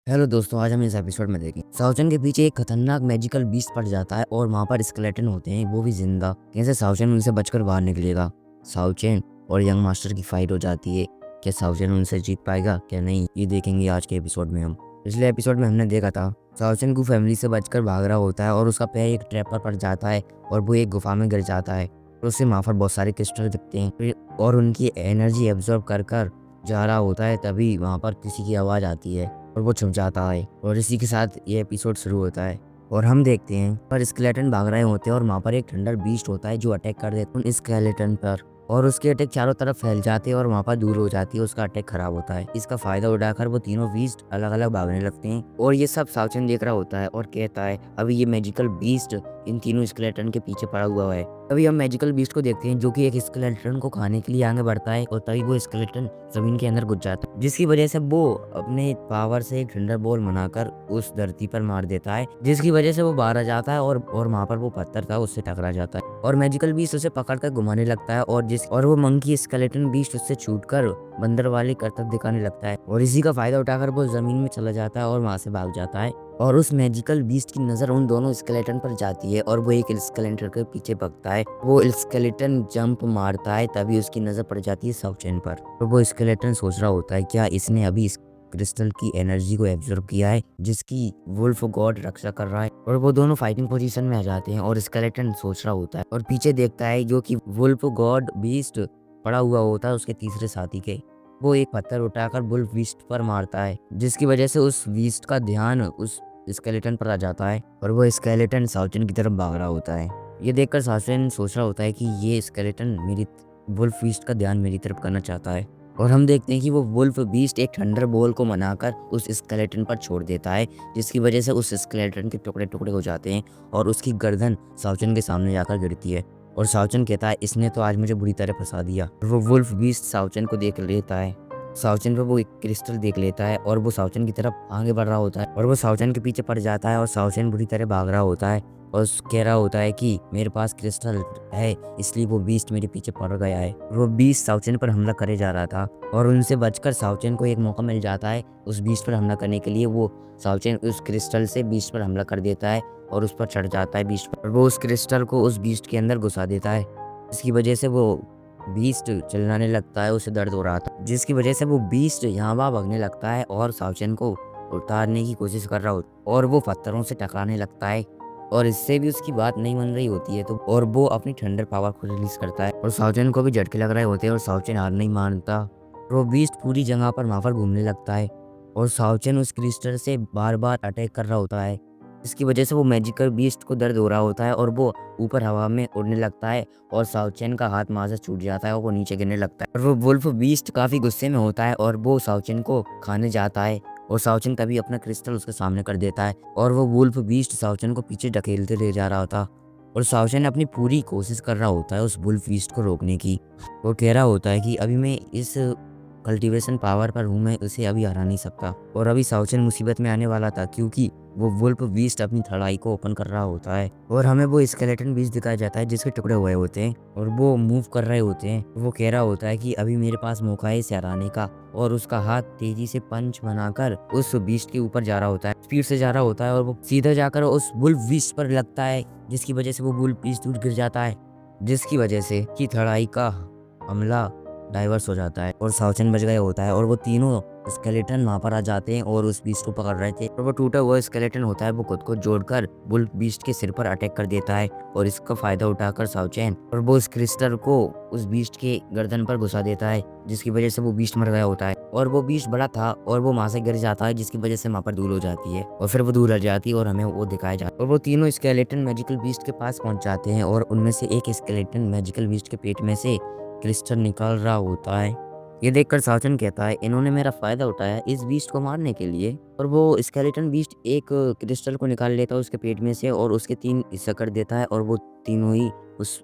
Hello दोस्तों, आज हम इस एपिसोड में देखें साउचन के पीछे एक खतरनाक मैजिकल बीस्ट पड़ जाता है और वहाँ पर स्केलेटन होते हैं, वो भी जिंदा। कैसे साउचन उनसे बचकर बाहर निकलेगा। साउचन और यंग मास्टर की फाइट हो जाती है। क्या साउचन उनसे जीत पाएगा क्या नहीं, ये देखेंगे आज के एपिसोड में हम। पिछले एपिसोड में हमने देखा था साउचन को फैमिली से बचकर भाग रहा होता है और उसका पैर एक ट्रैप पर पड़ जाता है और वो एक गुफा में गिर जाता है और उससे वहाँ पर बहुत सारे क्रिस्टल दिखते हैं और उनकी एनर्जी एब्जॉर्ब कर कर जा रहा होता है। तभी वहाँ पर किसी की आवाज़ आती है और वो छुप जाता है और इसी के साथ ये एपिसोड शुरू होता है और हम देखते हैं पर स्केलेटन भाग रहे होते हैं और वहाँ पर एक थंडर बीस्ट होता है जो अटैक कर देता है उन स्केलेटन पर और उसके अटैक चारों तरफ फैल जाते हैं और वहाँ पर दूर हो जाती है, उसका अटैक खराब होता है। इसका फायदा उठाकर वो तीनों बीस्ट अलग अलग भागने लगते हैं और ये सब साउचन देख रहा होता है और कहता है अभी ये मैजिकल बीस्ट इन तीनों स्केलेटन के पीछे पड़ा हुआ है। तभी हम मैजिकल बीस्ट को देखते हैं जो कि एक स्केलेटन को खाने के लिए आगे बढ़ता है और तभी वो स्केलेटन जमीन के अंदर घुस जाता है, जिसकी वजह से वो अपने पावर से एक थंडर बॉल बनाकर उस धरती पर मार देता है, जिसकी वजह से वो बाहर आ जाता है और वहाँ पर वो पत्थर था उससे टकरा जाता है और मैजिकल बीस्ट उसे पकड़कर घुमाने लगता है और वो मंकी स्केलेटन बीस्ट उससे छूटकर बंदर वाले करतब दिखाने लगता है और इसी का फायदा उठाकर वो जमीन में चला जाता है और वहाँ से भाग जाता है और उस मैजिकल बीस्ट की नजर उन दोनों स्केलेटन पर जाती है और वो एक स्केलेटन के पीछे भगता है। वो स्केलेटन जंप मारता है तभी उसकी नजर पड़ जाती है साउचन पर और वो स्केलेटन सोच रहा होता है क्या इसने अभी इस क्रिस्टल की एनर्जी को एब्जॉर्ब किया है जिसकी वुल्फ गॉड रक्षा कर रहा है और वो दोनों फाइटिंग पोजीशन में आ जाते हैं और स्केलेटन सोच रहा होता है और पीछे देखता है जो कि वुल्फ गॉड बीस्ट पड़ा हुआ होता है उसके तीसरे साथी के। वो एक पत्थर उठाकर वुल्फ बीस्ट पर मारता है जिसकी वजह से उस बीस्ट का ध्यान उस स्केलेटन पर आ जाता है और वो स्केलेटन साउचन की तरफ भाग रहा होता है। ये देखकर साउचन सोच रहा होता है कि ये स्केलेटन मेरी वुल्फ बीस्ट का ध्यान मेरी तरफ करना चाहता है और हम देखते हैं कि वो वुल्फ बीस्ट एक थंडर बॉल को मनाकर उस स्केलेटन पर छोड़ देता है, जिसकी वजह से उस स्केलेटन के टुकड़े टुकड़े हो जाते हैं और उसकी गर्दन साउचन के सामने जाकर गिरती है और साउचन कहता है इसने तो आज मुझे बुरी तरह फंसा दिया। वो वुल्फ बीस्ट साउचन को देख लेता है, साउचन पर वो एक क्रिस्टल देख लेता है और वो साउचन की तरफ आगे बढ़ रहा होता है और वो साउचन के पीछे पड़ जाता है और साउचन बुरी तरह भाग रहा होता है और कह रहा होता है कि मेरे पास क्रिस्टल है इसलिए वो बीस्ट मेरे पीछे पड़ गया है। वो बीस्ट साउचन पर हमला करे जा रहा था और उनसे बचकर साउचन को एक मौका मिल जाता है उस बीस्ट पर हमला करने के लिए। वो साउचन उस क्रिस्टल से बीस्ट पर हमला कर देता है और उस पर चढ़ जाता है बीस्ट पर। वो उस क्रिस्टल को उस बीस्ट के अंदर घुसा देता है, इसकी वजह से वो बीस्ट चिल्लाने लगता है, उसे दर्द हो रहा था जिसकी वजह से वो बीस्ट यहाँ वहाँ भागने लगता है और साउचन को उतारने की कोशिश कर रहा होता और वो पत्थरों से टकराने लगता है और इससे भी उसकी बात नहीं मान रही होती है तो और वो अपनी थंडर पावर को रिलीज करता है और साउचन को भी झटके लग रहे होते हैं और साउचन हार नहीं मानता। वो बीस्ट पूरी जगह पर वहाँ पर घूमने लगता है और साउचन उस क्रिस्टल से बार बार अटैक कर रहा होता है, इसकी वजह से वो मैजिकल बीस्ट को दर्द हो रहा होता है और वो ऊपर हवा में उड़ने लगता है और साउचन का हाथ वहाँ से छूट जाता है और वो नीचे गिरने लगता है और वो वुल्फ बीस्ट काफी गुस्से में होता है और वो साउचन को खाने जाता है और साउचन तभी अपना क्रिस्टल उसके सामने कर देता है और वो वुल्फ बीस्ट साउचन को पीछे ढकेलते ले जा रहा था और साउचन अपनी पूरी कोशिश कर रहा होता है उस वुल्फ बीस्ट को रोकने की। वो कह रहा होता है कि अभी मैं इस कल्टीवेशन पावर पर हूँ, मैं उसे अभी हरा नहीं सकता और अभी साउचन मुसीबत में आने वाला था क्योंकि वो वुल्फ बीस्ट अपनी थड़ाई को ओपन कर रहा होता है और हमें वो स्केलेटन बीस्ट दिखाया जाता है जिसके टुकड़े हुए होते हैं और वो मूव कर रहे होते हैं। वो कह रहा होता है कि अभी मेरे पास मौका है इसे हराने का और उसका हाथ तेजी से पंच बनाकर उस बीस्ट के ऊपर जा रहा होता है, स्पीड से जा रहा होता है और वो सीधा जाकर उस वुल्फ बीस्ट पर लगता है जिसकी वजह से वो वुल्फ बीस्ट दूर गिर जाता है, जिसकी वजह से की थड़ाई का हमला डाइवर्स हो जाता है और साउचन बच गया होता है और वो तीनों स्केलेटन वहाँ पर आ जाते हैं और उस बीस्ट को पकड़ रहे थे और वो टूटा हुआ स्केलेटन होता है वो खुद को जोड़कर वुल्फ बीस्ट के सिर पर अटैक कर देता है और इसका फायदा उठाकर साउचन और वो उस क्रिस्टल को उस बीस्ट के गर्दन पर घुसा देता है जिसकी वजह से वो बीस्ट मर गया होता है और वो बीस्ट बड़ा था और वो वहाँ से गिर जाता है जिसकी वजह से वहाँ पर धूल हो जाती है और फिर वो धूल हट जाती है और हमें वो दिखाया जाता है और वो तीनों स्केलेटन मैजिकल बीस्ट के पास पहुंच जाते हैं और उनमें से एक स्केलेटन मैजिकल बीस्ट के पेट में से क्रिस्टल निकाल रहा होता है। ये देखकर साउचन कहता है इन्होंने मेरा फायदा उठाया इस बीस्ट को मारने के लिए और वो स्केलेटन बीस्ट एक क्रिस्टल को निकाल लेता है उसके पेट में से और उसके 3 हिस्सा कर देता है और वो तीनों ही उस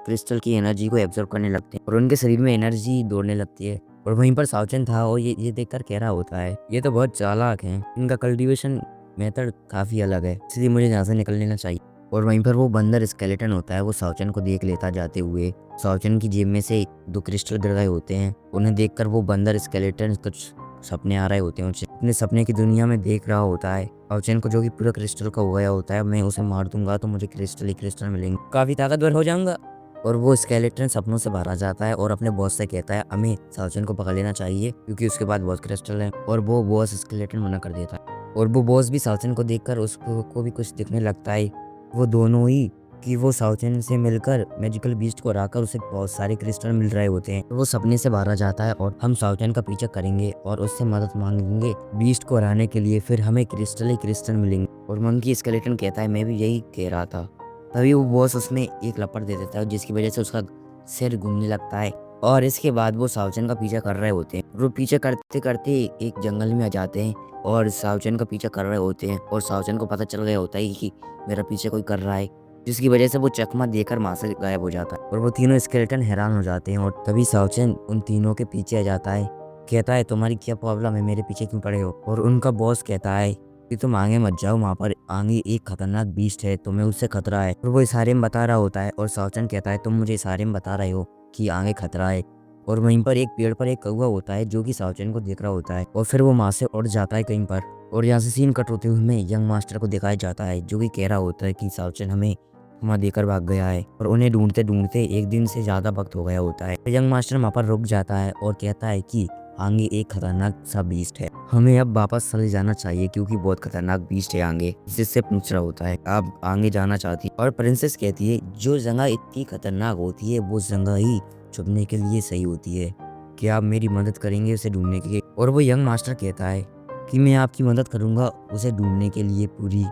क्रिस्टल की एनर्जी को एब्जॉर्ब करने लगते हैं और उनके शरीर में एनर्जी दौड़ने लगती है और वहीं पर साउचन था और ये देखकर कह रहा होता है ये तो बहुत चालाक है, इनका कल्टीवेशन मेथड काफी अलग है इसलिए मुझे यहाँ से निकल लेना चाहिए। और वहीं पर वो बंदर स्केलेटन होता है वो साउचन को देख लेता जाते हुए। साउचन की जेब में से 2 क्रिस्टल गिर गए होते हैं, उन्हें देखकर वो बंदर स्केलेटन कुछ सपने आ रहे होते हैं उसे, अपने सपने की दुनिया में देख रहा होता है साउचेन को, जो कि पूरा क्रिस्टल का हो गया होता है। मैं उसे मार दूंगा तो मुझे क्रिस्टल ही क्रिस्टल मिलेंगे, काफी ताकतवर हो जाऊंगा। और वो स्केलेटन सपनों से भरा जाता है और अपने बॉस से कहता है हमें साउचेन को पकड़ लेना चाहिए क्योंकि उसके बाद बहुत क्रिस्टल है। और वो बॉस स्केलेटन मना कर देता है और वो बॉस भी साउचेन को देखकर उसको भी कुछ दिखने लगता है। वो दोनों ही कि वो साउचेन से मिलकर मैजिकल बीस्ट को हराकर उसे बहुत सारे क्रिस्टल मिल रहे होते हैं। वो सपने से भरा जाता है और हम साउचेन का पीछा करेंगे और उससे मदद मांगेंगे बीस्ट को हराने के लिए, फिर हमें क्रिस्टल ही क्रिस्टल मिलेंगे। और मंकी स्केलेटन कहता है मैं भी यही कह रहा था। तभी वो बॉस उसमें एक लपड़ दे देता है जिसकी वजह से उसका सिर घूमने लगता है। और इसके बाद वो साउचेन का पीछा कर रहे होते हैं। वो पीछे करते करते एक जंगल में आ जाते हैं और साउचेन का पीछा कर रहे होते हैं। और साउचेन को पता चल गया होता है कि मेरा पीछे कोई कर रहा है, जिसकी वजह से वो चकमा देकर वहां से गायब हो जाता है। और वो तीनों स्केलेटन हैरान हो जाते हैं। और तभी साउचेन उन तीनों के पीछे आ जाता है, कहता है तुम्हारी क्या प्रॉब्लम है, मेरे पीछे क्यों पड़े हो। और उनका बॉस कहता है कि तुम आगे मत जाओ, वहाँ पर आगे एक खतरनाक बीस्ट है, तुम्हें उससे खतरा है। और वो इशारे में बता रहा होता है और साउचेन कहता है तुम मुझे इशारे में बता रहे हो कि आगे खतरा है। और वहीं पर एक पेड़ पर एक कौवा होता है जो कि साउचेन को देख रहा होता है और फिर वो वहां से उड़ जाता है कहीं पर। और यहाँ से सीन कट होते हुए हमें यंग मास्टर को दिखाया जाता है जो कि कह रहा होता है कि साउचेन हमें वहाँ देकर भाग गया है और उन्हें ढूंढते ढूंढते एक दिन से ज्यादा वक्त हो गया होता है। यंग मास्टर वहाँ पर रुक जाता है और कहता है कि आगे एक खतरनाक सा बीस्ट है, हमें अब वापस चले जाना चाहिए क्योंकि बहुत खतरनाक बीस्ट है आगे। जिससे पूछ रहा होता है आप आगे जाना चाहती है। और प्रिंसेस कहती है जो जगह इतनी खतरनाक होती है वो जगह ही छुपने के लिए सही होती है, क्या आप मेरी मदद करेंगे उसे ढूंढने के लिए। और वो यंग मास्टर कहता है कि मैं आपकी मदद करूंगा उसे ढूंढने के लिए पूरी,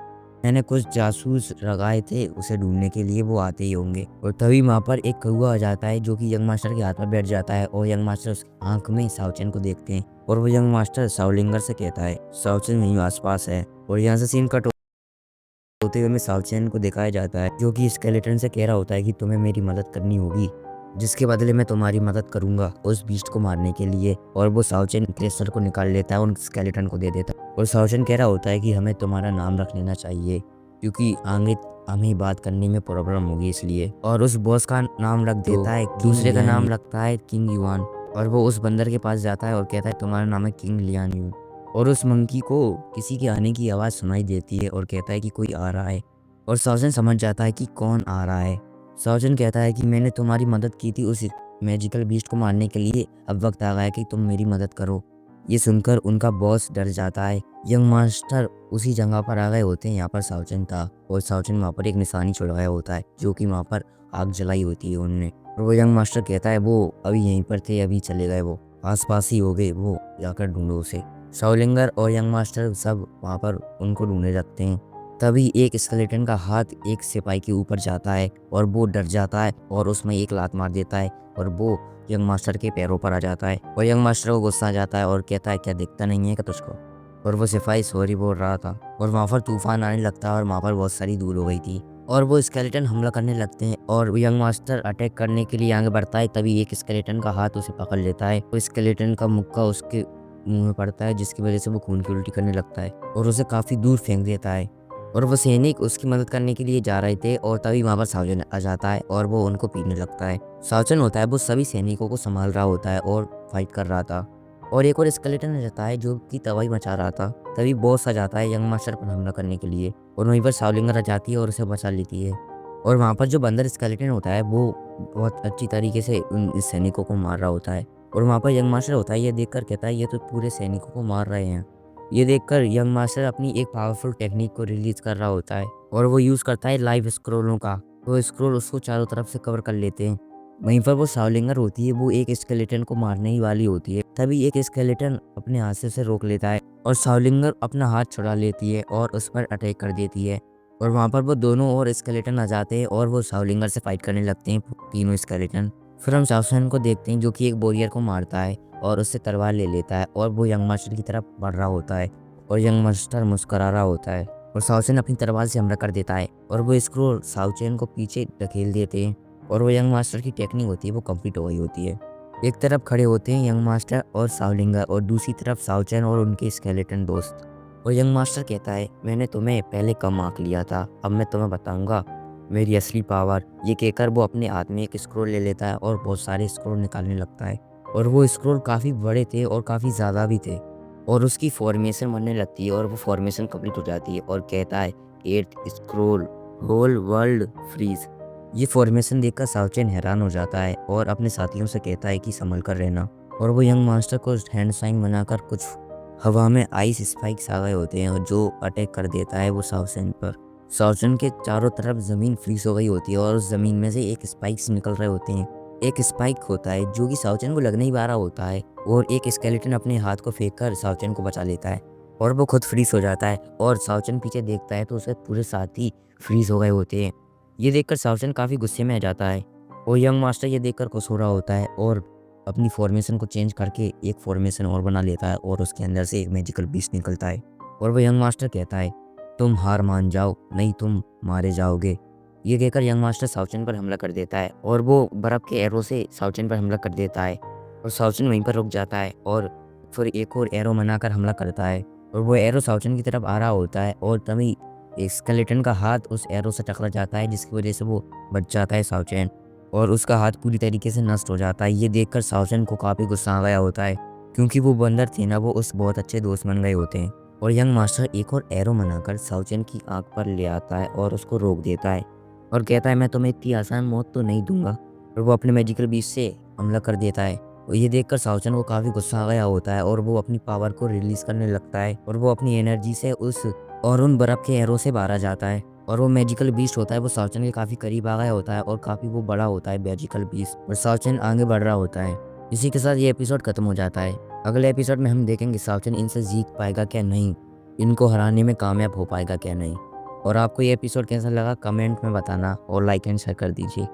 मैंने कुछ जासूस लगाए थे उसे ढूंढने के लिए, वो आते ही होंगे। और तभी वहाँ पर एक कौवा आ जाता है जो कि यंग मास्टर के हाथ में बैठ जाता है और यंग मास्टर उसकी आंख में साउचेन को देखते हैं। और वो यंग मास्टर साउलिंगर से कहता है साउचेन यहीं आसपास है। और यहाँ से सीन कट होते हुए हमें साउचेन को दिखाया जाता है जो कि स्केलेटन से कह रहा होता है कि तुम्हें मेरी मदद करनी होगी, जिसके बदले में तुम्हारी मदद करूंगा उस बीस्ट को मारने के लिए। और वो साउचेन क्रिस्टल को निकाल लेता है और स्केलेटन को दे देता है। और साउचेन कह रहा होता है कि हमें तुम्हारा नाम रख लेना चाहिए क्योंकि आगे हमें बात करने में प्रॉब्लम होगी इसलिए। और उस बॉस का नाम रख देता है, दूसरे का नाम रखता है किंग युआन। और वो उस बंदर के पास जाता है और कहता है तुम्हारा नाम है किंग लियान यू। और उस मंकी को किसी के आने की आवाज़ सुनाई देती है और कहता है कि कोई आ रहा है। और साउचेन समझ जाता है कि कौन आ रहा है। साउचेन कहता है कि मैंने तुम्हारी मदद की थी उस मैजिकल बीस्ट को मारने के लिए, अब वक्त आ गया है कि तुम मेरी मदद करो। ये सुनकर उनका बॉस डर जाता है। यंग मास्टर उसी जगह पर आ गए होते हैं यहाँ पर साउचेन था और साउचेन वहाँ पर एक निशानी छुड़वाया होता है जो कि वहाँ पर आग जलाई होती है उनने। और वो यंग मास्टर कहता है वो अभी यहीं पर थे, अभी चले गए, वो आसपास ही हो गए, वो जाकर ढूंढो उसे। साउलिंगर और यंग मास्टर सब वहाँ पर उनको ढूंढने लगते हैं। तभी एक स्केलेटन का हाथ एक सिपाही के ऊपर जाता है और वो डर जाता है और उसमें एक लात मार देता है और वो यंग मास्टर के पैरों पर आ जाता है। और यंग मास्टर को गुस्सा आ जाता है और कहता है क्या दिखता नहीं है क्या तुझको। और वो सिपाही सॉरी बोल रहा था। और वहाँ पर तूफान आने लगता है और वहाँ पर बहुत सारी धूल हो गई थी और वो स्केलेटन हमला करने लगते हैं और यंग मास्टर अटैक करने के लिए आगे बढ़ता है। तभी एक स्केलेटन का हाथ उसे पकड़ लेता है। वो स्केलेटन का मुक्का उसके मुंह में पड़ता है जिसकी वजह से वो खून की उल्टी करने लगता है और उसे काफी दूर फेंक देता है। और वो सैनिक उसकी मदद करने के लिए जा रहे थे और तभी वहाँ पर साउचेन आ जाता है और वो उनको पीटने लगता है। साउचेन होता है वो सभी सैनिकों को संभाल रहा होता है और फाइट कर रहा था। और एक और स्केलेटन आ जाता है जो कि तबाही मचा रहा था। तभी बॉस आ जाता है यंग मास्टर पर हमला करने के लिए और वहीं पर साउलिंगर आ जाती है और उसे बचा लेती है। और वहाँ पर जो बंदर स्केलेटन होता है वो बहुत अच्छी तरीके से उन सैनिकों को मार रहा होता है। और वहाँ पर यंग मास्टर होता है ये देखकर कहता है ये तो पूरे सैनिकों को मार रहे हैं। ये देखकर यंग मास्टर अपनी एक पावरफुल टेक्निक को रिलीज कर रहा होता है और वो यूज करता है लाइव स्क्रोलों का। वो स्क्रोल उसको चारों तरफ से कवर कर लेते हैं। वहीं पर वो साउलिंगर होती है वो एक स्केलेटन को मारने ही वाली होती है। तभी एक स्केलेटन अपने हाथ से उसे रोक लेता है और साउलिंगर अपना हाथ छुड़ा लेती है और उस पर अटैक कर देती है। और वहाँ पर वो दोनों और स्केलेटन आ जाते हैं और वो साउलिंगर से फाइट करने लगते हैं तीनों स्केलेटन। फिर हम साउचेन को देखते हैं जो कि एक बोरियर को मारता है और उससे तलवार ले लेता है और वो यंग मास्टर की तरफ बढ़ रहा होता है और यंग मास्टर मुस्कुरा रहा होता है और साउचेन अपनी तलवार से हमला कर देता है और वो स्क्रोल साउचेन को पीछे धकेल देते हैं और वो यंग मास्टर की टेक्निक होती है वो कंप्लीट हो गई होती है। एक तरफ खड़े होते हैं यंग मास्टर और साउलिंगर और दूसरी तरफ साउचेन और उनके स्केलेटन दोस्त। और यंग मास्टर कहता है मैंने तुम्हें पहले कम आंक लिया था, अब मैं तुम्हें बताऊंगा मेरी असली पावर। ये कहकर वो अपने हाथ में एक स्क्रोल ले लेता है और बहुत सारे स्क्रोल निकालने लगता है और वो स्क्रोल काफ़ी बड़े थे और काफ़ी ज़्यादा भी थे। और उसकी फॉर्मेशन बनने लगती है और वो फॉर्मेशन कंप्लीट हो जाती है और कहता है at scroll whole world freeze. ये फॉर्मेशन देखकर साउचेन हैरान हो जाता है और अपने साथियों से कहता है कि संभल कर रहना। और वो यंग मास्टर को हैंड साइन बनाकर कुछ हवा में आइस स्पाइक्स आ गए होते हैं और जो अटैक कर देता है वो साउचेन पर। साउचेन के चारों तरफ ज़मीन फ्रीज हो गई होती है और उस ज़मीन में से एक स्पाइक्स निकल रहे होते हैं। एक स्पाइक होता है जो कि साउचेन को लगने ही वाला होता है और एक स्केलेटन अपने हाथ को फेंक कर साउचेन को बचा लेता है और वो खुद फ्रीज हो जाता है। और साउचेन पीछे देखता है तो उसके पूरे साथी फ्रीज हो गए होते हैं। ये देखकर साउचेन काफ़ी गुस्से में आ जाता है और यंग मास्टर ये देखकर खुश हो रहा होता है और अपनी फॉर्मेशन को चेंज करके एक फॉर्मेशन और बना लेता है और उसके अंदर से एक मैजिकल बीस्ट निकलता है। और वो यंग मास्टर कहता है तुम हार मान जाओ नहीं तुम मारे जाओगे। ये कहकर यंग मास्टर साउचेन पर हमला कर देता है और वो बर्फ के एरो से साउचेन पर हमला कर देता है और साउचेन वहीं पर रुक जाता है और फिर एक और एरो बनाकर हमला करता है और वो एरो साउचेन की तरफ आ रहा होता है और तभी एक स्केलेटन का हाथ उस एरो से टकरा जाता है जिसकी वजह से वो बच जाता है साउचेन और उसका हाथ पूरी तरीके से नष्ट हो जाता है। ये देखकर साउचेन को काफ़ी गुस्सा आ गया होता है क्योंकि वो बंदर थे ना, वो उस बहुत अच्छे दोस्त बन गए होते हैं। और यंग मास्टर एक और एरो बनाकर साउचेन की आंख पर ले आता है और उसको रोक देता है और कहता है मैं तुम्हें इतनी आसान मौत तो नहीं दूंगा। और वो अपने मैजिकल बीच से हमला कर देता है और ये देखकर साउचेन को काफ़ी गुस्सा आ गया होता है और वो अपनी पावर को रिलीज करने लगता है और वो अपनी एनर्जी से उन बर्फ के एरो से बाहर आ जाता है और वो मैजिकल बीस्ट होता है वो साउचेन के काफ़ी करीब आ गया होता है और काफ़ी वो बड़ा होता है मैजिकल बीस्ट और साउचेन आगे बढ़ रहा होता है। इसी के साथ ये एपिसोड खत्म हो जाता है। अगले एपिसोड में हम देखेंगे साउचेन इनसे जीत पाएगा क्या नहीं, इनको हराने में कामयाब हो पाएगा क्या नहीं। और आपको ये एपिसोड कैसा लगा कमेंट में बताना और लाइक एंड शेयर कर दीजिए।